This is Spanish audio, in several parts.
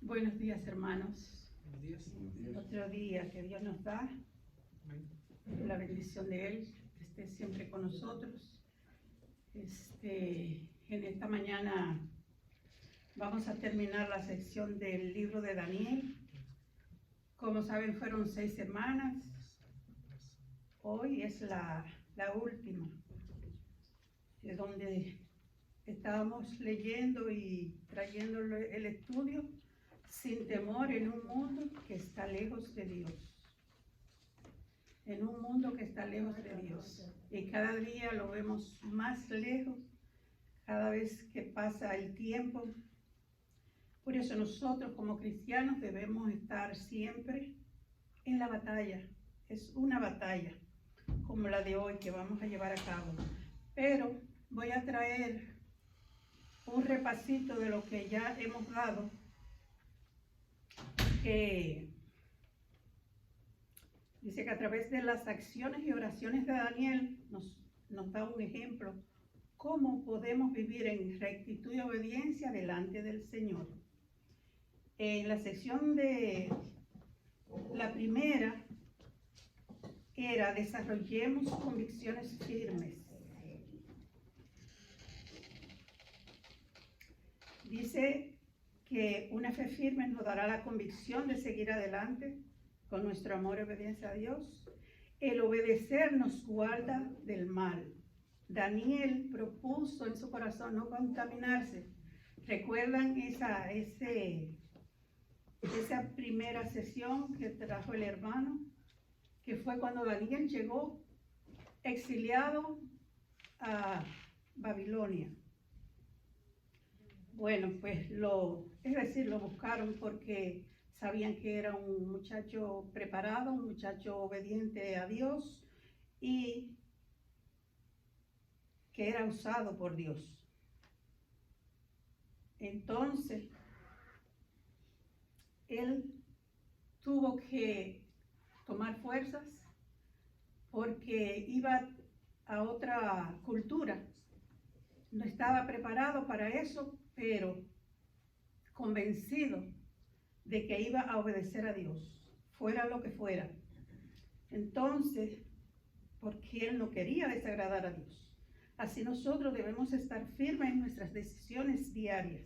Buenos días, hermanos. Buenos días. Otro día que Dios nos da, la bendición de Él, que esté siempre con nosotros. En esta mañana vamos a terminar la sección del libro de Daniel. Como saben, fueron 6 semanas. Hoy es la última, de donde estábamos leyendo y trayendo el estudio sin temor en un mundo que está lejos de Dios. En un mundo que está lejos de Dios. Y cada día lo vemos más lejos, cada vez que pasa el tiempo. Por eso nosotros como cristianos debemos estar siempre en la batalla. Es una batalla como la de hoy que vamos a llevar a cabo. Pero voy a traer un repasito de lo que ya hemos dado, que dice que a través de las acciones y oraciones de Daniel nos da un ejemplo cómo podemos vivir en rectitud y obediencia delante del Señor. En la sección de la primera era desarrollemos convicciones firmes. Dice que una fe firme nos dará la convicción de seguir adelante con nuestro amor y obediencia a Dios. El obedecer nos guarda del mal. Daniel propuso en su corazón no contaminarse. ¿Recuerdan esa primera sesión que trajo el hermano? Que fue cuando Daniel llegó exiliado a Babilonia. Bueno, pues lo buscaron porque sabían que era un muchacho preparado, un muchacho obediente a Dios y que era usado por Dios. Entonces, él tuvo que tomar fuerzas porque iba a otra cultura. No estaba preparado para eso, pero convencido de que iba a obedecer a Dios, fuera lo que fuera. Entonces, porque él no quería desagradar a Dios. Así nosotros debemos estar firmes en nuestras decisiones diarias.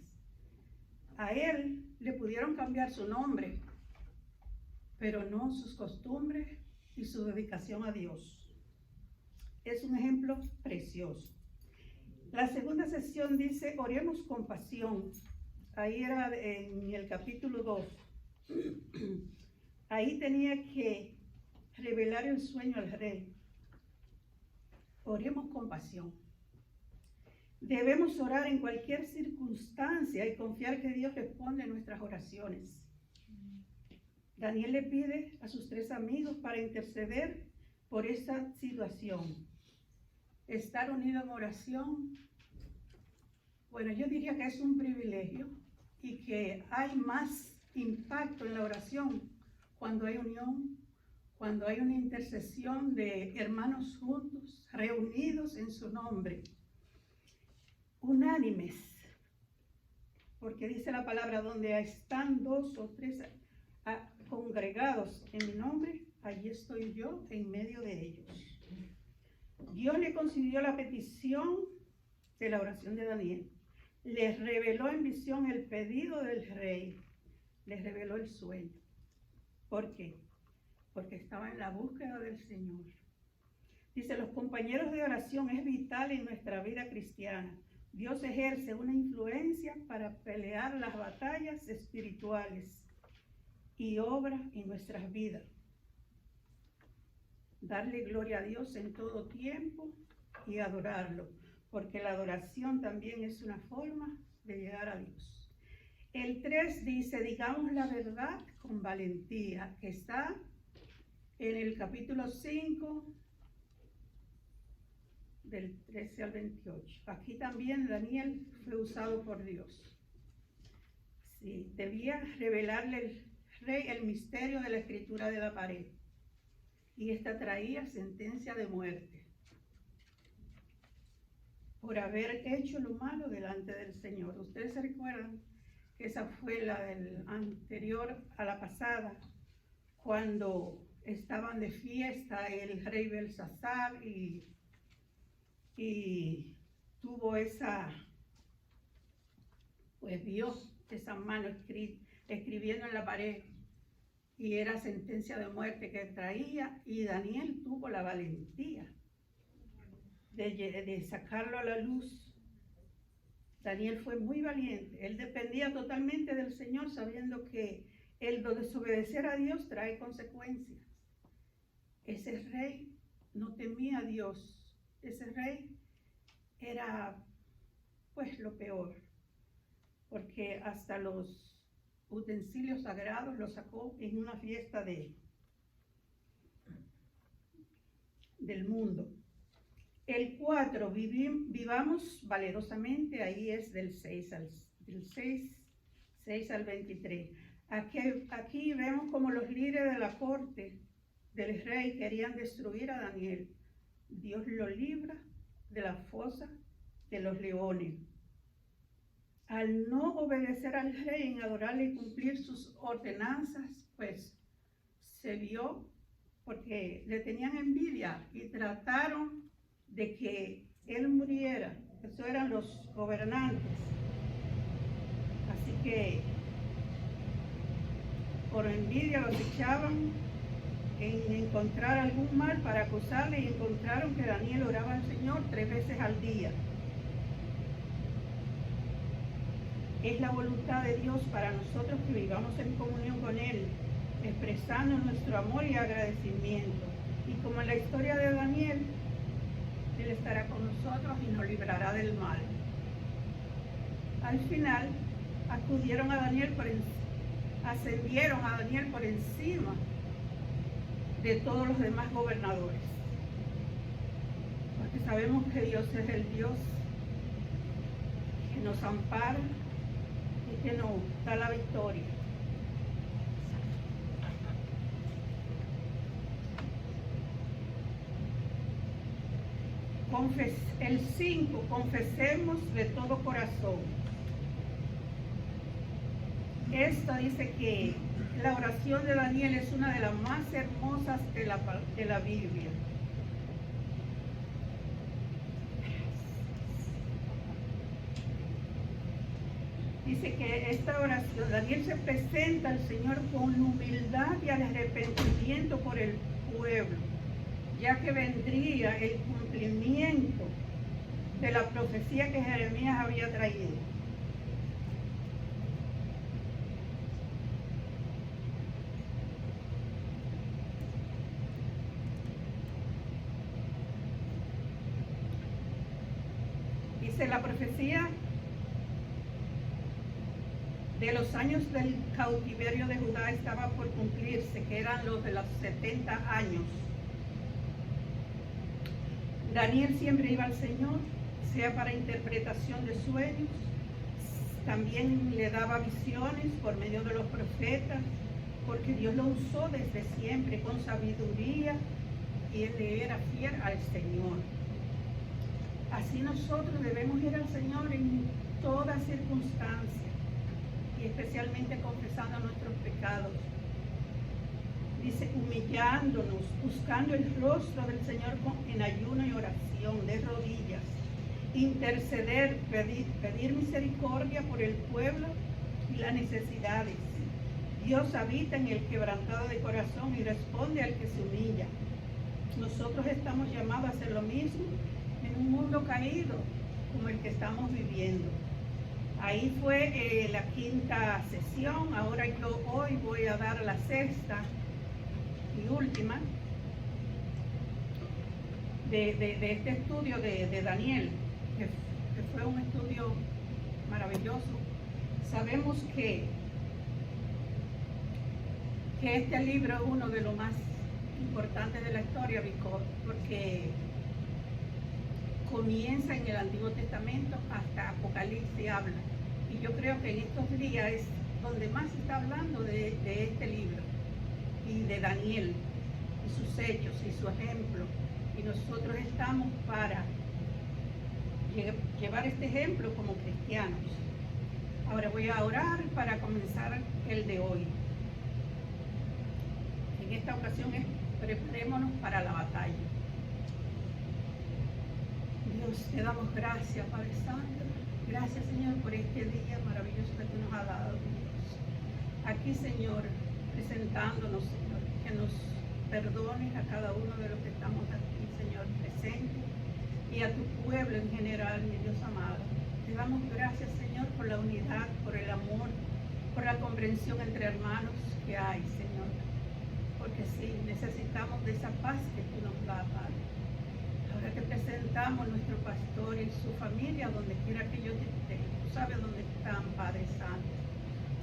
A él le pudieron cambiar su nombre, pero no sus costumbres y su dedicación a Dios. Es un ejemplo precioso. La segunda sesión dice, oremos con pasión. Ahí era en el capítulo 2. Ahí tenía que revelar el sueño al rey. Oremos con pasión. Debemos orar en cualquier circunstancia y confiar que Dios responde a nuestras oraciones. Daniel le pide a sus 3 amigos para interceder por esa situación. Estar unido en oración, bueno, yo diría que es un privilegio y que hay más impacto en la oración cuando hay unión, cuando hay una intercesión de hermanos juntos, reunidos en su nombre, unánimes, porque dice la palabra, donde están 2 o 3 congregados en mi nombre, allí estoy yo en medio de ellos. Dios le concedió la petición de la oración de Daniel. Les reveló en visión el pedido del rey. Les reveló el sueño. ¿Por qué? Porque estaba en la búsqueda del Señor. Dice, los compañeros de oración es vital en nuestra vida cristiana. Dios ejerce una influencia para pelear las batallas espirituales y obra en nuestras vidas. Darle gloria a Dios en todo tiempo y adorarlo, porque la adoración también es una forma de llegar a Dios. El 3 dice, digamos la verdad con valentía, que está en el capítulo 5, del 13 al 28. Aquí también Daniel fue usado por Dios. Sí, debía revelarle el rey el misterio de la escritura de la pared. Y esta traía sentencia de muerte por haber hecho lo malo delante del Señor. Ustedes se recuerdan esa fue la del anterior a la pasada, cuando estaban de fiesta el rey Belsasar y tuvo pues vio esa mano escribiendo en la pared, y era sentencia de muerte que traía, y Daniel tuvo la valentía de sacarlo a la luz. Daniel fue muy valiente, él dependía totalmente del Señor, sabiendo que el desobedecer a Dios trae consecuencias. Ese rey no temía a Dios, ese rey era pues lo peor, porque hasta los utensilios sagrados los sacó en una fiesta del mundo. El 4, vivamos valerosamente, ahí es del 6 al 23. Aquí vemos como los líderes de la corte del rey querían destruir a Daniel. Dios lo libra de la fosa de los leones. Al no obedecer al rey en adorarle y cumplir sus ordenanzas, pues se vio, porque le tenían envidia y trataron de que él muriera. Eso eran los gobernantes. Así que por envidia los echaban en encontrar algún mal para acusarle, y encontraron que Daniel oraba al Señor 3 veces al día. Es la voluntad de Dios para nosotros que vivamos en comunión con Él, expresando nuestro amor y agradecimiento. Y como en la historia de Daniel, Él estará con nosotros y nos librará del mal. Al final, ascendieron a Daniel por encima de todos los demás gobernadores. Porque sabemos que Dios es el Dios que nos ampara y que nos da la victoria. El 5, confesemos de todo corazón. Esto dice que la oración de Daniel es una de las más hermosas de la Biblia. Dice que esta oración, Daniel se presenta al Señor con humildad y al arrepentimiento por el pueblo, ya que vendría el cumplimiento de la profecía que Jeremías había traído. Dice la profecía de los años del cautiverio de Judá estaba por cumplirse, que eran los de los 70 años. Daniel siempre iba al Señor, sea para interpretación de sueños, también le daba visiones por medio de los profetas, porque Dios lo usó desde siempre con sabiduría y él le era fiel al Señor. Así nosotros debemos ir al Señor en todas circunstancias, y especialmente confesando nuestros pecados. Dice, humillándonos, buscando el rostro del Señor en ayuno y oración, de rodillas, interceder, pedir misericordia por el pueblo y las necesidades. Dios habita en el quebrantado de corazón y responde al que se humilla. Nosotros estamos llamados a hacer lo mismo en un mundo caído como el que estamos viviendo. Ahí fue la 5ª sesión. Ahora yo hoy voy a dar la 6ª y última de este estudio de Daniel, que fue un estudio maravilloso. Sabemos que este libro es uno de los más importantes de la historia, porque comienza en el Antiguo Testamento hasta Apocalipsis habla. Y yo creo que en estos días es donde más se está hablando de este libro y de Daniel y sus hechos y su ejemplo. Y nosotros estamos para llevar este ejemplo como cristianos. Ahora voy a orar para comenzar el de hoy. En esta ocasión preparémonos para la batalla. Dios, te damos gracias, Padre Santo. Gracias, Señor, por este día maravilloso que tú nos has dado, Dios. Aquí, Señor, presentándonos, Señor, que nos perdones a cada uno de los que estamos aquí, Señor, presentes, y a tu pueblo en general, mi Dios amado. Te damos gracias, Señor, por la unidad, por el amor, por la comprensión entre hermanos que hay, Señor. Porque sí, necesitamos de esa paz que tú nos das, Padre. Ahora te presentamos a nuestro pastor y su familia, donde quiera que ellos estén. Tú sabes dónde están, Padre Santo.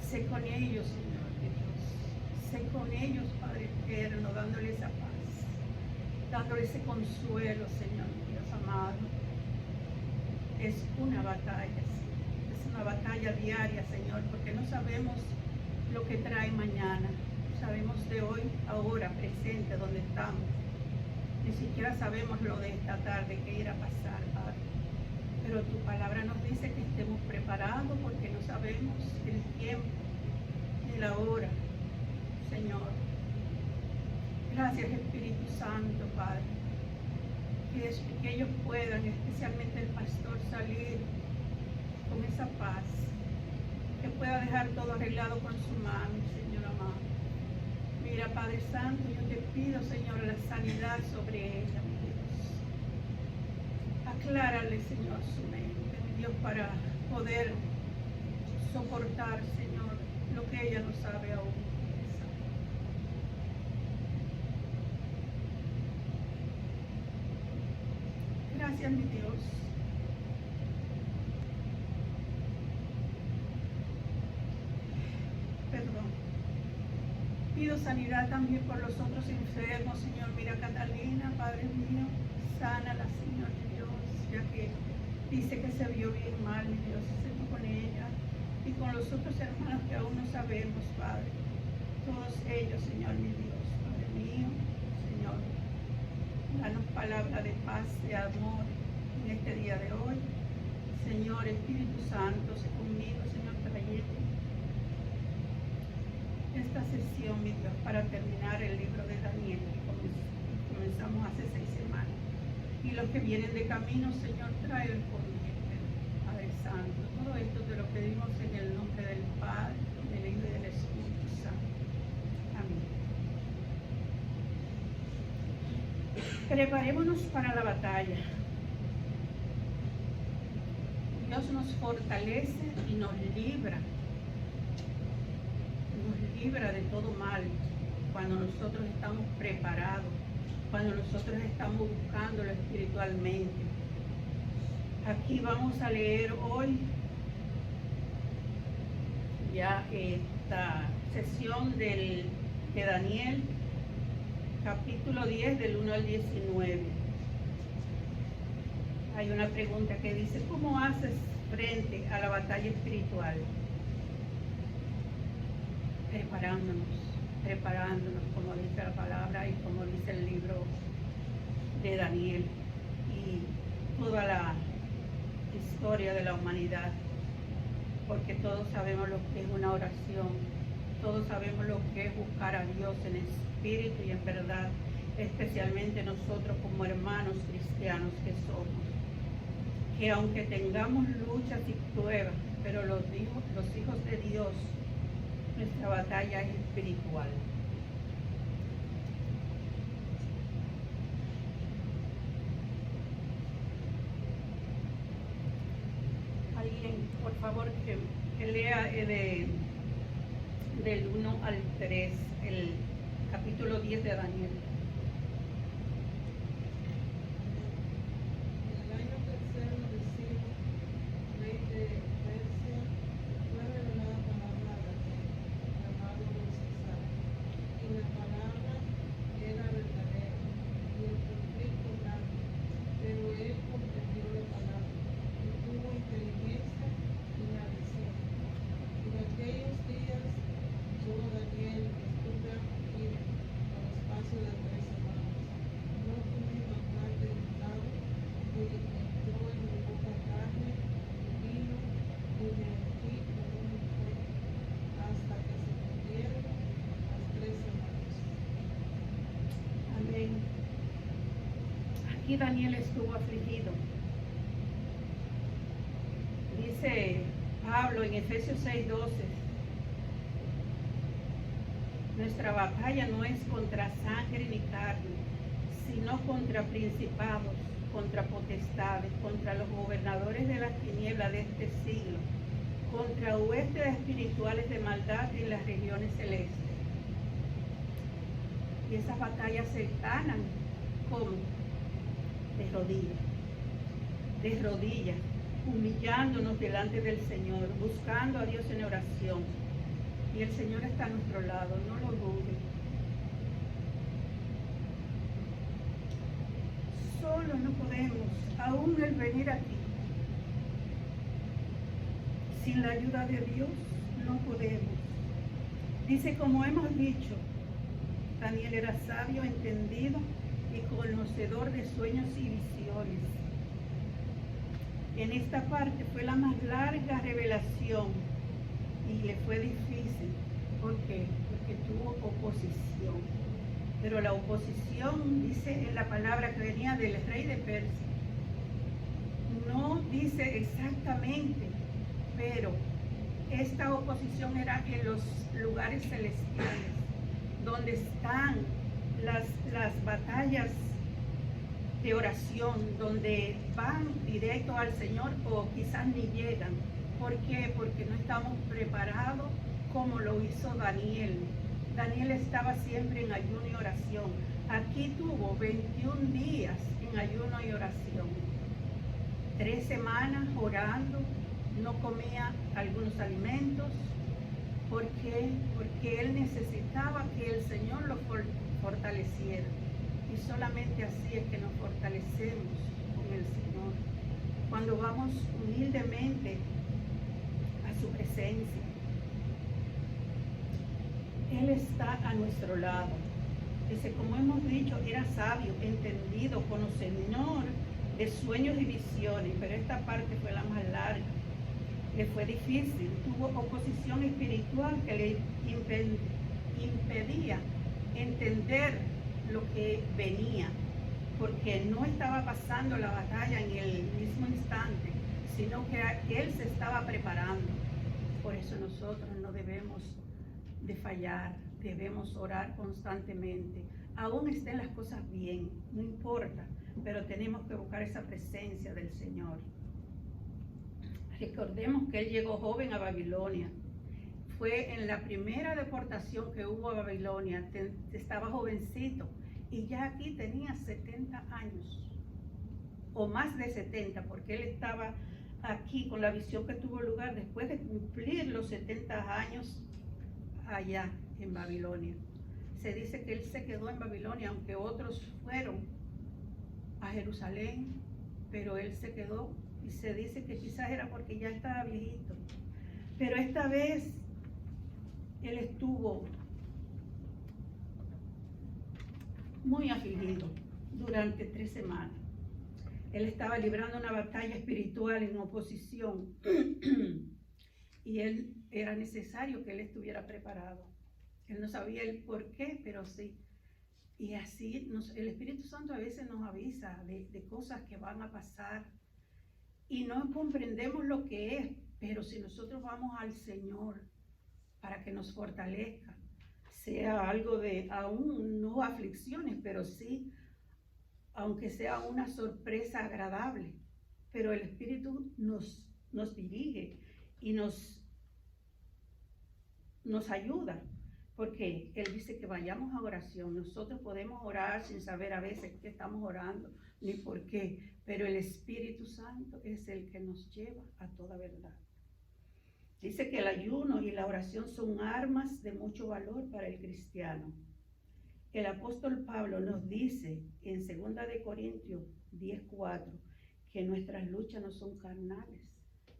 Sé con ellos, Señor, mi Dios. Sé con ellos, Padre eterno, dándole esa paz, dándole ese consuelo, Señor, mi Dios amado. Es una batalla, sí. Es una batalla diaria, Señor, porque no sabemos lo que trae mañana. Sabemos de hoy, ahora, presente, donde estamos. Ni siquiera sabemos lo de esta tarde que irá a pasar, Padre. Pero tu palabra nos dice que estemos preparados porque no sabemos el tiempo ni la hora, Señor. Gracias, Espíritu Santo, Padre. Que ellos puedan, especialmente el pastor, salir con esa paz. Que pueda dejar todo arreglado con su mano, Señor amado. Mira, Padre Santo, yo te pido, Señor, la sanidad sobre ella, mi Dios. Aclárale, Señor, su mente, mi Dios, para poder soportar, Señor, lo que ella no sabe aún. Gracias, mi Dios. Perdón. Pido sanidad también por los otros enfermos, Señor. Mira, Catalina, Padre mío, sánala, Señor, mi Dios, ya que dice que se vio bien mal, mi Dios, Señor, con ella y con los otros hermanos que aún no sabemos, Padre. Todos ellos, Señor, mi Dios, Padre mío, Señor. Danos palabra de paz, de amor en este día de hoy. Señor, Espíritu Santo, sé conmigo, Señor, trayendo esta sesión, mi Dios, para terminar el libro de Daniel que comenzamos hace 6 semanas. Y los que vienen de camino, Señor, tráelos conmigo, Padre Santo. Todo esto te lo pedimos en el nombre del Padre, del Hijo y del Espíritu Santo. Amén. Preparémonos para la batalla. Dios nos fortalece y nos libra de todo mal cuando nosotros estamos preparados, cuando nosotros estamos buscándolo espiritualmente. Aquí vamos a leer hoy ya esta sesión de Daniel, capítulo 10 del 1 al 19. Hay una pregunta que dice: ¿cómo haces frente a la batalla espiritual? Preparándonos, como dice la palabra y como dice el libro de Daniel y toda la historia de la humanidad, porque todos sabemos lo que es una oración, todos sabemos lo que es buscar a Dios en espíritu y en verdad, especialmente nosotros como hermanos cristianos que somos, que aunque tengamos luchas y pruebas, pero los hijos de Dios, nuestra batalla es espiritual. Alguien, por favor, que lea del 1 al 3, el capítulo 10 de Daniel. Daniel estuvo aquí con espacio de Aquí Daniel estuvo afligido. Dice Pablo en Efesios 6:12, nuestra batalla no es contra sangre ni carne, sino contra principados, contra potestades, contra los gobernadores de las tinieblas de este siglo, contra huestes espirituales de maldad en las regiones celestes. Y esas batallas se ganan, ¿cómo? De rodillas, humillándonos delante del Señor, buscando a Dios en oración. Y el Señor está a nuestro lado, no lo duden. Solo no podemos, aún el venir aquí, sin la ayuda de Dios, no podemos. Dice, como hemos dicho, Daniel era sabio, entendido y conocedor de sueños y visiones. En esta parte fue la más larga revelación y le fue difícil. ¿Por qué? Porque tuvo oposición. Pero la oposición, dice en la palabra que venía del rey de Persia, no dice exactamente, pero esta oposición era en los lugares celestiales, donde están las batallas de oración, donde van directo al Señor o quizás ni llegan. ¿Por qué? Porque no estamos preparados como lo hizo Daniel. Daniel estaba siempre en ayuno y oración. Aquí tuvo 21 días en ayuno y oración. 3 semanas orando, no comía algunos alimentos. ¿Por qué? Porque él necesitaba que el Señor lo fortaleciera. Y solamente así es que nos fortalecemos con el Señor. Cuando vamos humildemente a su presencia. Él está a nuestro lado. Dice, como hemos dicho, era sabio, entendido, conocedor de sueños y visiones, pero esta parte fue la más larga. Le fue difícil, tuvo oposición espiritual que le impedía entender lo que venía, porque no estaba pasando la batalla en el mismo instante, sino que él se estaba preparando. Por eso nosotros no debemos de fallar, debemos orar constantemente. Aún estén las cosas bien, no importa, pero tenemos que buscar esa presencia del Señor. Recordemos que él llegó joven a Babilonia. Fue en la primera deportación que hubo a Babilonia, estaba jovencito, y ya aquí tenía 70 años, o más de 70, porque él estaba aquí con la visión que tuvo lugar después de cumplir los 70 años allá en Babilonia. Se dice que él se quedó en Babilonia, aunque otros fueron a Jerusalén, pero él se quedó, y se dice que quizás era porque ya estaba viejito. Pero esta vez él estuvo muy afligido durante 3 semanas. Él estaba librando una batalla espiritual en oposición y él era necesario que él estuviera preparado. Él no sabía el por qué, pero sí. Y así el Espíritu Santo a veces nos avisa de cosas que van a pasar y no comprendemos lo que es, pero si nosotros vamos al Señor para que nos fortalezca, sea algo de aún no aflicciones, pero sí, aunque sea una sorpresa agradable, pero el Espíritu nos dirige y nos ayuda, porque Él dice que vayamos a oración. Nosotros podemos orar sin saber a veces qué estamos orando, ni por qué, pero el Espíritu Santo es el que nos lleva a toda verdad. Dice que el ayuno y la oración son armas de mucho valor para el cristiano. El apóstol Pablo nos dice en 2 de Corintios 10:4 que nuestras luchas no son carnales,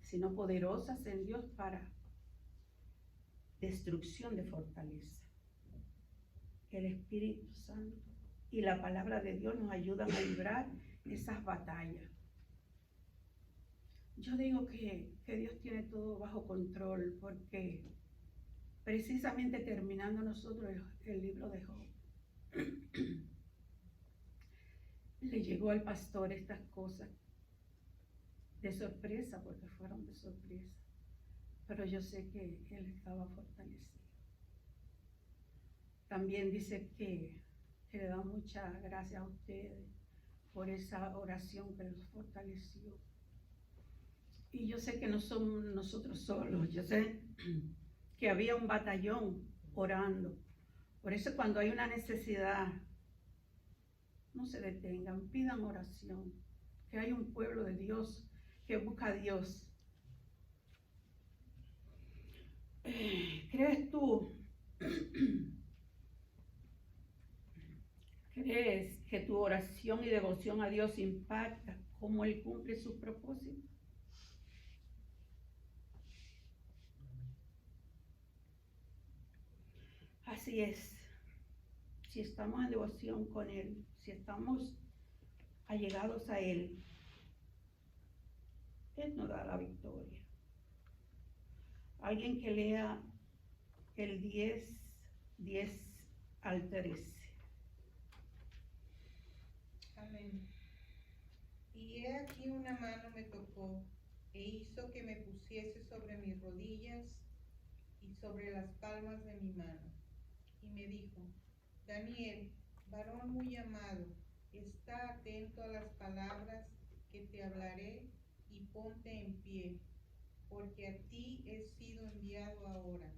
sino poderosas en Dios para destrucción de fortaleza. El Espíritu Santo y la palabra de Dios nos ayudan a librar esas batallas. Yo digo que Dios tiene todo bajo control, porque precisamente terminando nosotros el libro de Job, le llegó al pastor estas cosas de sorpresa, porque fueron de sorpresa. Pero yo sé que él estaba fortalecido. También dice que le da muchas gracias a ustedes por esa oración que los fortaleció. Y yo sé que no somos nosotros solos, yo sé que había un batallón orando. Por eso cuando hay una necesidad, no se detengan, pidan oración, que hay un pueblo de Dios que busca a Dios. ¿Crees tú? ¿Crees que tu oración y devoción a Dios impacta cómo Él cumple sus propósitos? Así es. Si estamos en devoción con Él, si estamos allegados a Él, Él nos da la victoria. Alguien que lea el 10 al 13. Amén. Y he aquí una mano me tocó e hizo que me pusiese sobre mis rodillas y sobre las palmas de mi mano. Y me dijo: Daniel, varón muy amado, está atento a las palabras que te hablaré y ponte en pie, porque a ti he sido enviado ahora.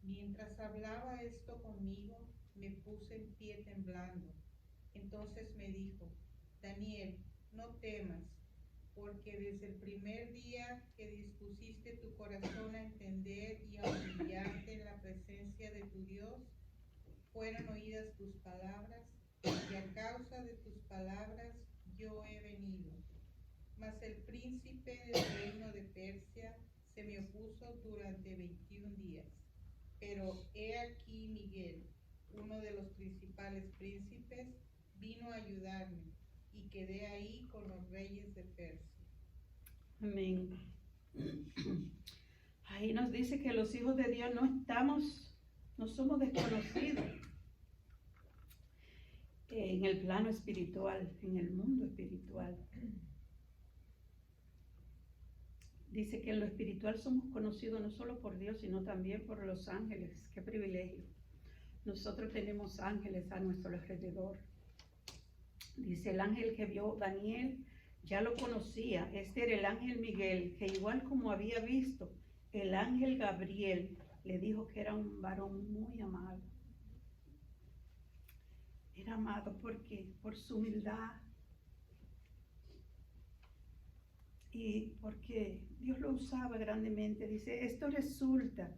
Mientras hablaba esto conmigo, me puse en pie temblando. Entonces me dijo: Daniel, no temas, porque desde el primer día que dispusiste tu corazón a entender y a humillarte en la presencia de tu Dios, fueron oídas tus palabras, y a causa de tus palabras yo he venido. Mas el príncipe del reino de Persia se me opuso durante 21 días. Pero he aquí Miguel, uno de los principales príncipes, vino a ayudarme, y quedé ahí con los reyes de Persia. Amén. Ahí nos dice que los hijos de Dios no somos desconocidos en el plano espiritual, en el mundo espiritual. Dice que en lo espiritual somos conocidos no solo por Dios, sino también por los ángeles. ¡Qué privilegio! Nosotros tenemos ángeles a nuestro alrededor. Dice, el ángel que vio Daniel ya lo conocía. Este era el ángel Miguel, que igual como había visto el ángel Gabriel, le dijo que era un varón muy amado. Era amado porque por su humildad y porque Dios lo usaba grandemente. Dice, esto resulta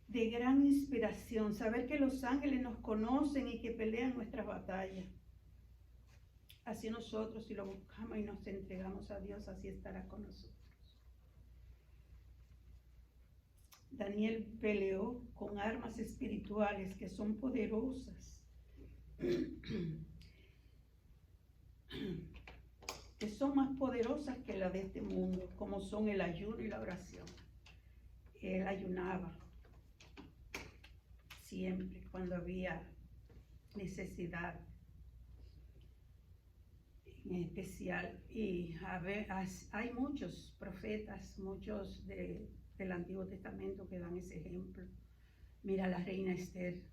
de gran inspiración, saber que los ángeles nos conocen y que pelean nuestras batallas. Así nosotros, si lo buscamos y nos entregamos a Dios, así estará con nosotros. Daniel peleó con armas espirituales que son poderosas, que son más poderosas que las de este mundo, como son el ayuno y la oración. Él ayunaba siempre cuando había necesidad, en especial. Y hay muchos profetas, muchos del Antiguo Testamento que dan ese ejemplo. Mira la reina Esther,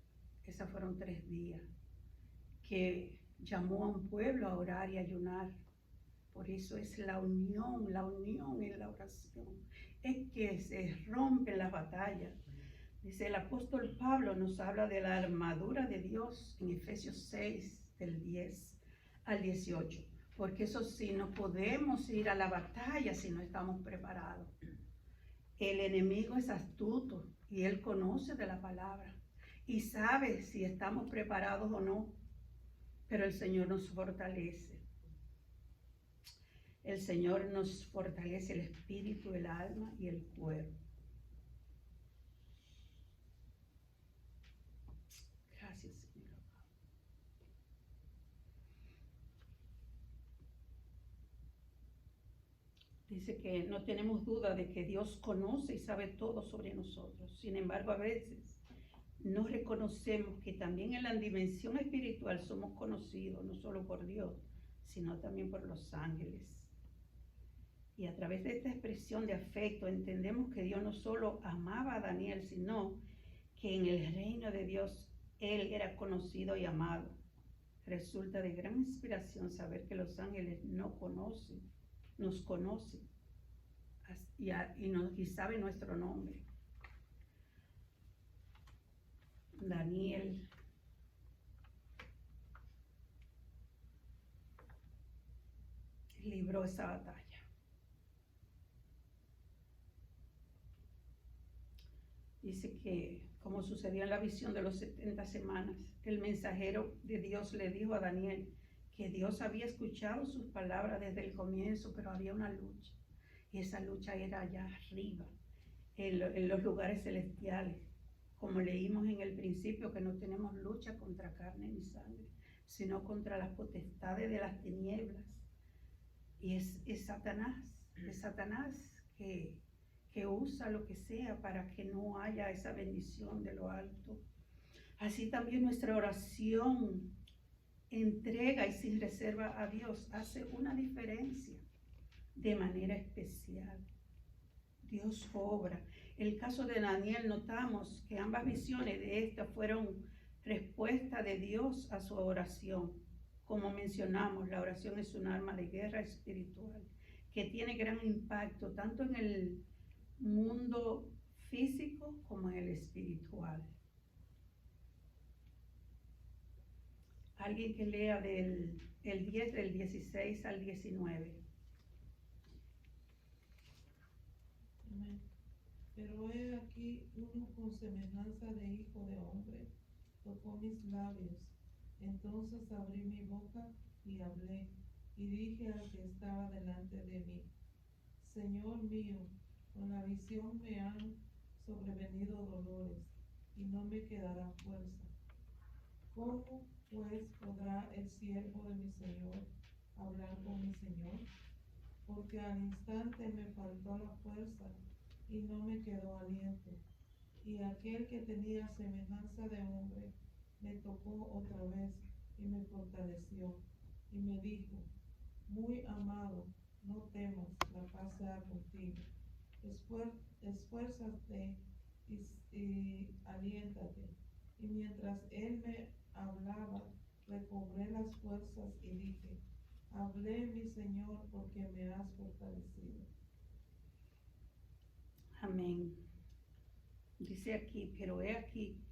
esas fueron 3 días, que llamó a un pueblo a orar y ayunar. Por eso es la unión en la oración. Es que se rompen las batallas. Dice el apóstol Pablo, nos habla de la armadura de Dios en Efesios 6, del 10 al 18. Porque eso sí, no podemos ir a la batalla si no estamos preparados. El enemigo es astuto y él conoce de la palabra y sabe si estamos preparados o no. Pero el Señor nos fortalece. El Señor nos fortalece el espíritu, el alma y el cuerpo. Gracias, Señor. Dice que no tenemos duda de que Dios conoce y sabe todo sobre nosotros. Sin embargo, a veces no reconocemos que también en la dimensión espiritual somos conocidos no solo por Dios, sino también por los ángeles. Y a través de esta expresión de afecto entendemos que Dios no solo amaba a Daniel, sino que en el reino de Dios él era conocido y amado. Resulta de gran inspiración saber que los ángeles nos conocen y saben nuestro nombre. Daniel libró esa batalla. Dice que, como sucedió en la visión de los 70 semanas, el mensajero de Dios le dijo a Daniel que Dios había escuchado sus palabras desde el comienzo, pero había una lucha. Y esa lucha era allá arriba, en los lugares celestiales. Como leímos en el principio, que no tenemos lucha contra carne ni sangre, sino contra las potestades de las tinieblas. Y es Satanás que usa lo que sea para que no haya esa bendición de lo alto. Así también nuestra oración, entrega y sin reserva a Dios, hace una diferencia de manera especial. Dios obra. El caso de Daniel, notamos que ambas visiones de esta fueron respuesta de Dios a su oración. Como mencionamos, la oración es un arma de guerra espiritual que tiene gran impacto tanto en el mundo físico como en el espiritual. Alguien que lea del 16 al 19. Amén. Pero he aquí uno con semejanza de hijo de hombre tocó mis labios. Entonces abrí mi boca y hablé, y dije al que estaba delante de mí: Señor mío, con la visión me han sobrevenido dolores, y no me quedará fuerza. ¿Cómo, pues, podrá el siervo de mi Señor hablar con mi Señor? Porque al instante me faltó la fuerza, y no me quedó aliento. Y aquel que tenía semejanza de hombre me tocó otra vez y me fortaleció, y me dijo: Muy amado, no temas, la paz sea contigo. Esfuérzate y aliéntate. Y mientras él me hablaba, recobré las fuerzas y dije: Hablé, mi Señor, porque me has fortalecido. Amén. Dice aquí, pero he aquí,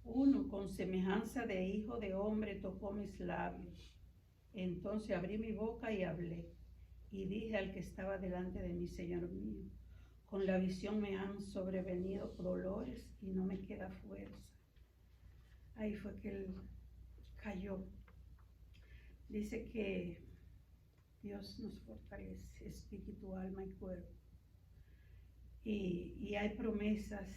uno con semejanza de hijo de hombre tocó mis labios. Entonces abrí mi boca y hablé, y dije al que estaba delante de mí: Señor mío, con la visión me han sobrevenido dolores y no me queda fuerza. Ahí fue que él cayó. Dice que Dios nos fortalece espíritu, alma y cuerpo. Y hay promesas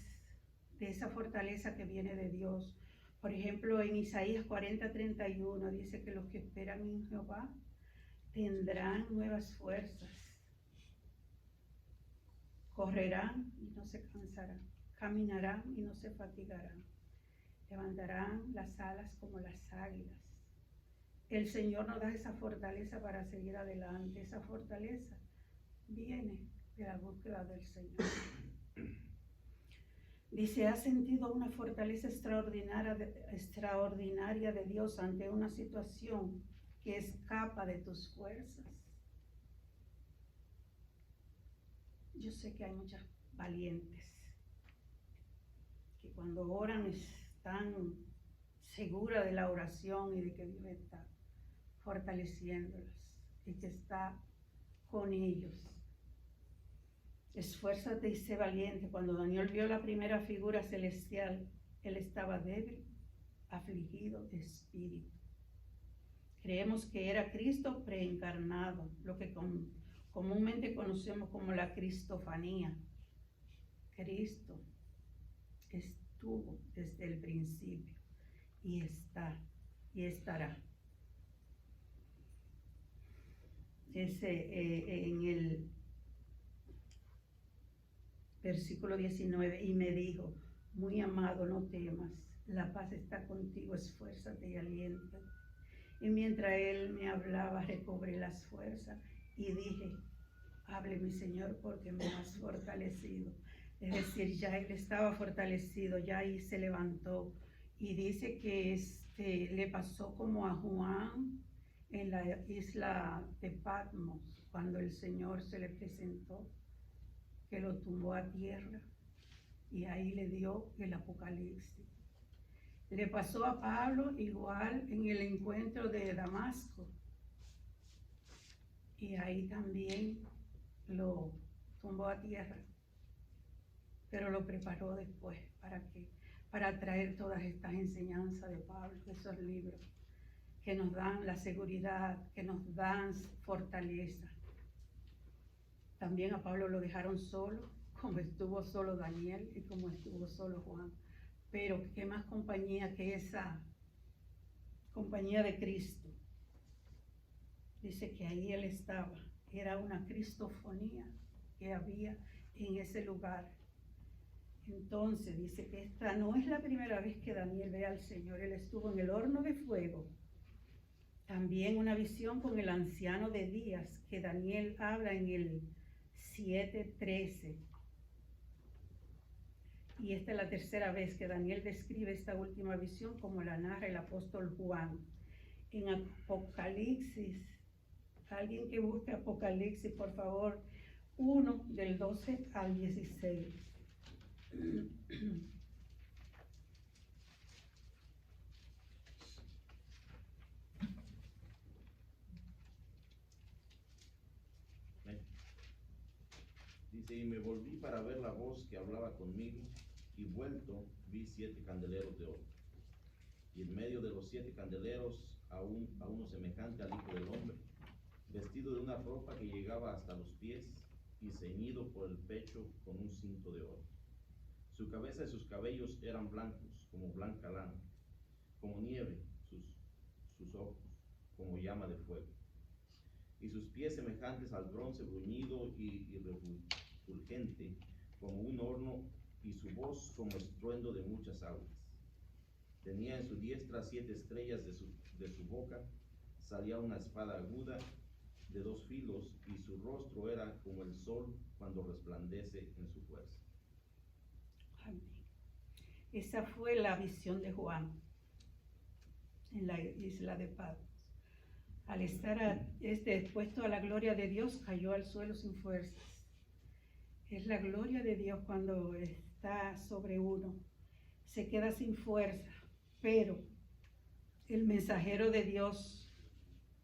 de esa fortaleza que viene de Dios. Por ejemplo, en Isaías 40:31 dice que los que esperan en Jehová tendrán nuevas fuerzas. Correrán y no se cansarán. Caminarán y no se fatigarán. Levantarán las alas como las águilas. El Señor nos da esa fortaleza para seguir adelante. Esa fortaleza viene de la búsqueda del Señor. Dice: ¿has sentido una fortaleza extraordinaria de Dios ante una situación que escapa de tus fuerzas? Yo sé que hay muchas valientes que cuando oran están seguras de la oración y de que Dios está fortaleciéndolas y que está con ellos. Esfuérzate y sé valiente. Cuando Daniel vio la primera figura celestial, él estaba débil, afligido de espíritu. Creemos que era Cristo preencarnado, lo que comúnmente conocemos como la cristofanía. Cristo estuvo desde el principio y está y estará. En el versículo 19, y me dijo: muy amado, no temas, la paz está contigo, esfuérzate y aliéntate. Y mientras él me hablaba, recobré las fuerzas y dije, hable mi Señor porque me has fortalecido. Es decir, ya él estaba fortalecido, ya ahí se levantó. Y dice que le pasó como a Juan en la isla de Patmos, cuando el Señor se le presentó, que lo tumbó a tierra y ahí le dio el apocalipsis. Le pasó a Pablo igual en el encuentro de Damasco y ahí también lo tumbó a tierra, pero lo preparó después para traer todas estas enseñanzas de Pablo, esos libros que nos dan la seguridad, que nos dan fortaleza. También a Pablo lo dejaron solo, como estuvo solo Daniel y como estuvo solo Juan. Pero qué más compañía que esa compañía de Cristo. Dice que ahí él estaba, era una cristofonía que había en ese lugar. Entonces dice que esta no es la primera vez que Daniel ve al Señor, él estuvo en el horno de fuego. También una visión con el anciano de días que Daniel habla en el 7:13. Y esta es la tercera vez que Daniel describe esta última visión como la narra el apóstol Juan. En Apocalipsis, alguien que busque Apocalipsis, por favor, 1 del 12 al 16. Dice, y me volví para ver la voz que hablaba conmigo, y vuelto vi 7 candeleros de oro. Y en medio de los 7 candeleros a uno semejante al Hijo del Hombre, vestido de una ropa que llegaba hasta los pies, y ceñido por el pecho con un cinto de oro. Su cabeza y sus cabellos eran blancos, como blanca lana, como nieve, sus ojos, como llama de fuego, y sus pies semejantes al bronce bruñido y refulgente, como un horno, y su voz como estruendo de muchas aguas. Tenía en su diestra 7 estrellas, de su boca salía una espada aguda de 2 filos, y su rostro era como el sol cuando resplandece en su fuerza. Amén. Esa fue la visión de Juan en la isla de Patmos. Al estar expuesto a la gloria de Dios, cayó al suelo sin fuerzas. Es la gloria de Dios cuando está sobre uno, se queda sin fuerza, pero el mensajero de Dios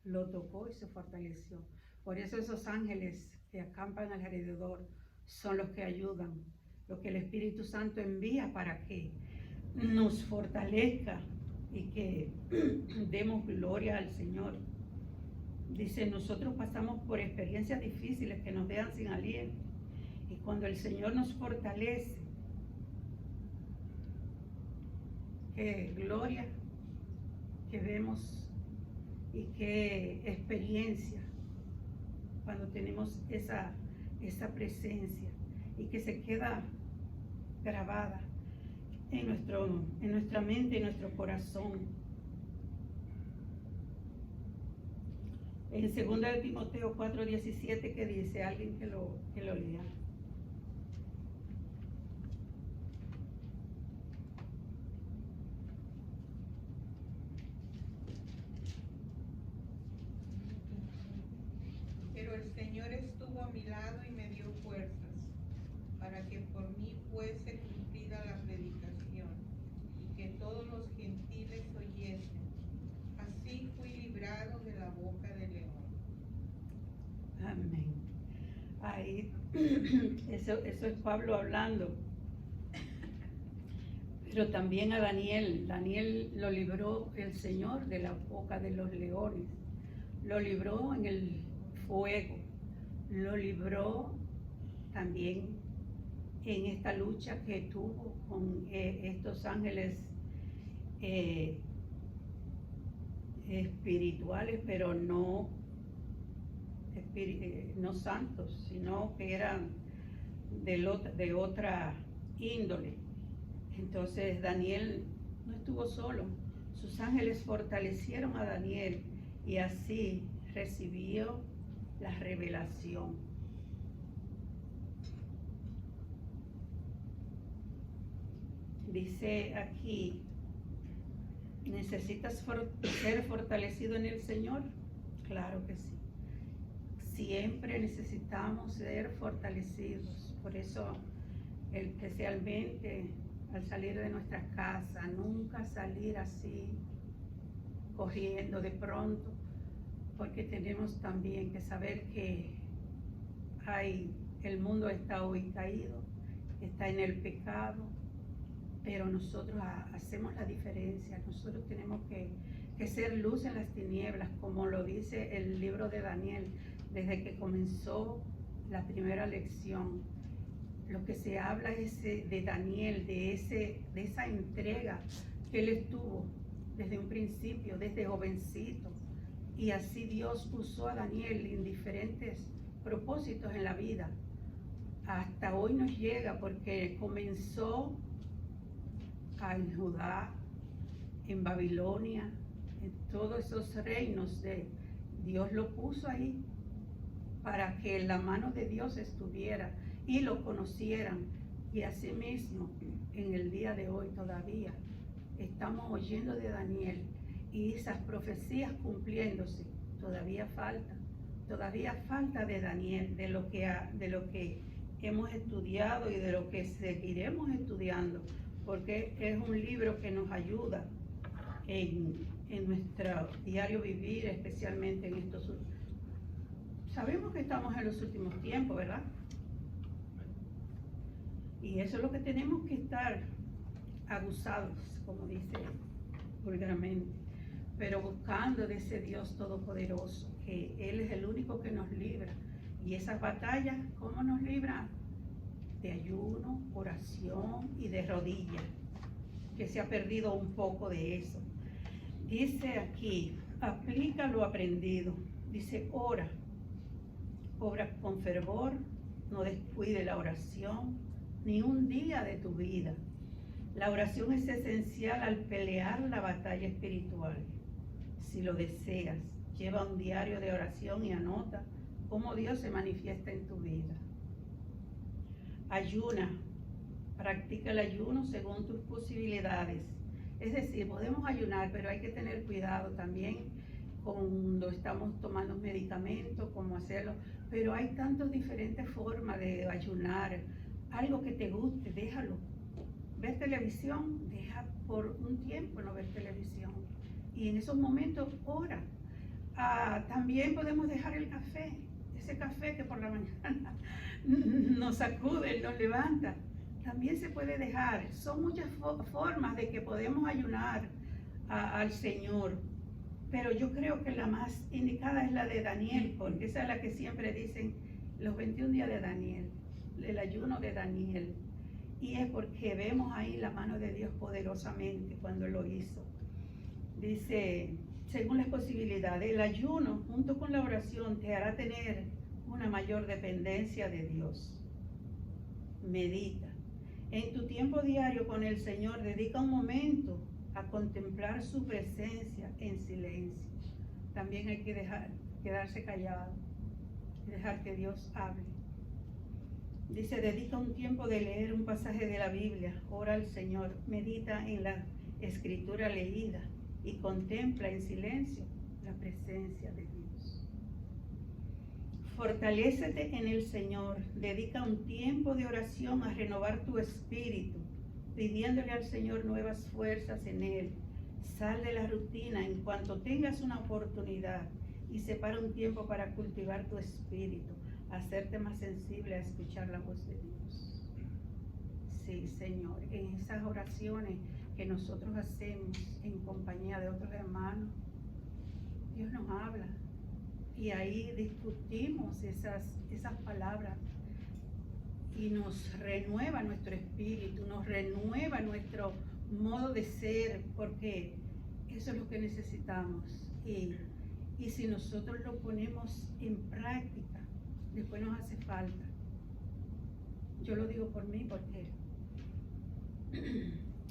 lo tocó y se fortaleció. Por eso esos ángeles que acampan alrededor son los que ayudan, lo que el Espíritu Santo envía para que nos fortalezca y que demos gloria al Señor. Dice, nosotros pasamos por experiencias difíciles que nos dejan sin aliento, y cuando el Señor nos fortalece, qué gloria que vemos y qué experiencia cuando tenemos esa presencia y que se queda grabada en nuestra mente, en nuestro corazón. En 2 de Timoteo 4:17, que dice, alguien que lo lea. Pero el Señor estuvo a mi lado y me dio fuerzas, para que por mí fuese cumplida la predicación, y que todos los gentiles oyesen. Así fui librado de la boca del león. Amén. Ahí, eso es Pablo hablando. Pero también a Daniel lo libró el Señor de la boca de los leones. Lo libró en el fuego. Lo libró también en esta lucha que tuvo con estos ángeles espirituales, pero no santos, sino que eran de otra índole. Entonces Daniel no estuvo solo. Sus ángeles fortalecieron a Daniel y así recibió la revelación. Dice aquí, ¿necesitas ser fortalecido en el Señor? Claro que sí. Siempre necesitamos ser fortalecidos. Por eso, especialmente al salir de nuestra casa, nunca salir así, corriendo de pronto, porque tenemos también que saber que el mundo está hoy caído, está en el pecado, pero nosotros hacemos la diferencia. Nosotros tenemos que ser luz en las tinieblas, como lo dice el libro de Daniel, desde que comenzó la primera lección. Lo que se habla es de Daniel, de esa entrega que él estuvo desde un principio, desde jovencito. Y así Dios usó a Daniel en diferentes propósitos en la vida. Hasta hoy nos llega porque comenzó en Judá, en Babilonia, en todos esos reinos Dios lo puso ahí para que la mano de Dios estuviera y lo conocieran. Y asimismo, en el día de hoy todavía estamos oyendo de Daniel y esas profecías cumpliéndose. Todavía falta de Daniel, de lo que hemos estudiado y de lo que seguiremos estudiando, porque es un libro que nos ayuda en nuestro diario vivir, especialmente en estos últimos. Sabemos que estamos en los últimos tiempos, ¿verdad? Y eso es lo que tenemos que estar abusados, como dice vulgarmente, pero buscando de ese Dios todopoderoso, que Él es el único que nos libra. Y esas batallas, ¿cómo nos libran? De ayuno, oración y de rodillas, que se ha perdido un poco de eso. Dice aquí, aplica lo aprendido. Dice, obra con fervor, no descuide la oración, ni un día de tu vida. La oración es esencial al pelear la batalla espiritual. Si lo deseas, lleva un diario de oración y anota cómo Dios se manifiesta en tu vida. Ayuna, practica el ayuno según tus posibilidades. Es decir, podemos ayunar, pero hay que tener cuidado también cuando estamos tomando medicamentos, cómo hacerlo. Pero hay tantas diferentes formas de ayunar. Algo que te guste, déjalo. ¿Ves televisión? Deja por un tiempo no ver televisión. Y en esos momentos ora. También podemos dejar el café. Ese café que por la mañana nos sacude, nos levanta. También se puede dejar. Son muchas formas de que podemos ayunar al Señor. Pero yo creo que la más indicada es la de Daniel, porque esa es la que siempre dicen los 21 días de Daniel, el ayuno de Daniel. Y es porque vemos ahí la mano de Dios poderosamente cuando lo hizo. Dice, según las posibilidades, el ayuno junto con la oración te hará tener una mayor dependencia de Dios. Medita. En tu tiempo diario con el Señor, dedica un momento a contemplar su presencia en silencio. También hay que quedarse callado y dejar que Dios hable. Dice, dedica un tiempo de leer un pasaje de la Biblia, ora al Señor, medita en la escritura leída y contempla en silencio la presencia de Dios. Fortalécete en el Señor, dedica un tiempo de oración a renovar tu espíritu, pidiéndole al Señor nuevas fuerzas en Él. Sal de la rutina en cuanto tengas una oportunidad y separa un tiempo para cultivar tu espíritu, hacerte más sensible a escuchar la voz de Dios. Sí, Señor, en esas oraciones que nosotros hacemos en compañía de otros hermanos, Dios nos habla y ahí discutimos esas palabras y nos renueva nuestro espíritu, nos renueva nuestro modo de ser, porque eso es lo que necesitamos. Y si nosotros lo ponemos en práctica, después nos hace falta. Yo lo digo por mí, porque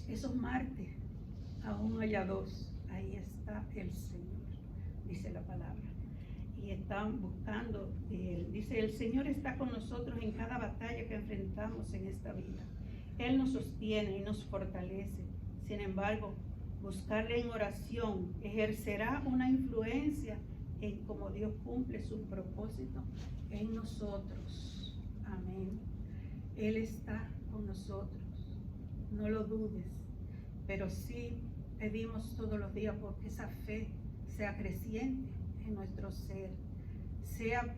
esos martes aún haya dos, ahí está el Señor, dice la palabra. Y están buscando de Él. Dice, el Señor está con nosotros en cada batalla que enfrentamos en esta vida. Él nos sostiene y nos fortalece. Sin embargo, buscarle en oración ejercerá una influencia en cómo Dios cumple sus propósitos en nosotros. Amén. Él está con nosotros. No lo dudes, pero sí pedimos todos los días porque esa fe sea creciente en nuestro ser, sea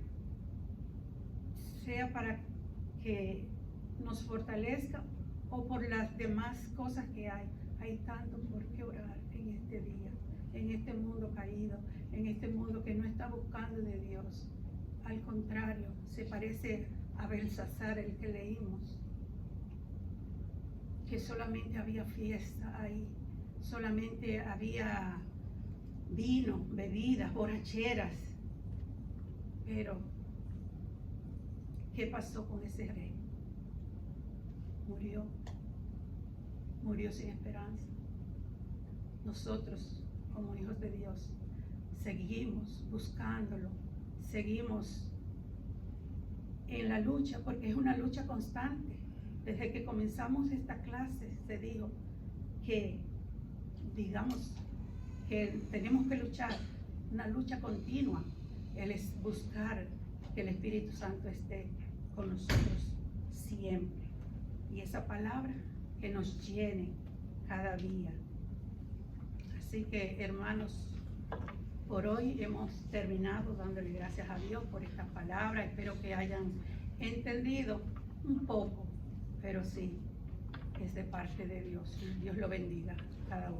para que nos fortalezca o por las demás cosas que hay. Hay tanto por qué orar en este día, en este mundo caído, en este mundo que no está buscando de Dios. Al contrario, se parece a Belsasar, el que leímos, que solamente había fiesta ahí, solamente había vino, bebidas, borracheras. Pero, ¿qué pasó con ese rey? Murió sin esperanza. Nosotros, como hijos de Dios, seguimos buscándolo, seguimos en la lucha, porque es una lucha constante. Desde que comenzamos esta clase se dijo que, digamos, que tenemos que luchar, una lucha continua. Él es buscar que el Espíritu Santo esté con nosotros siempre. Y esa palabra que nos llene cada día. Así que, hermanos, por hoy hemos terminado dándole gracias a Dios por esta palabra. Espero que hayan entendido un poco, pero sí, es de parte de Dios. Dios lo bendiga cada uno.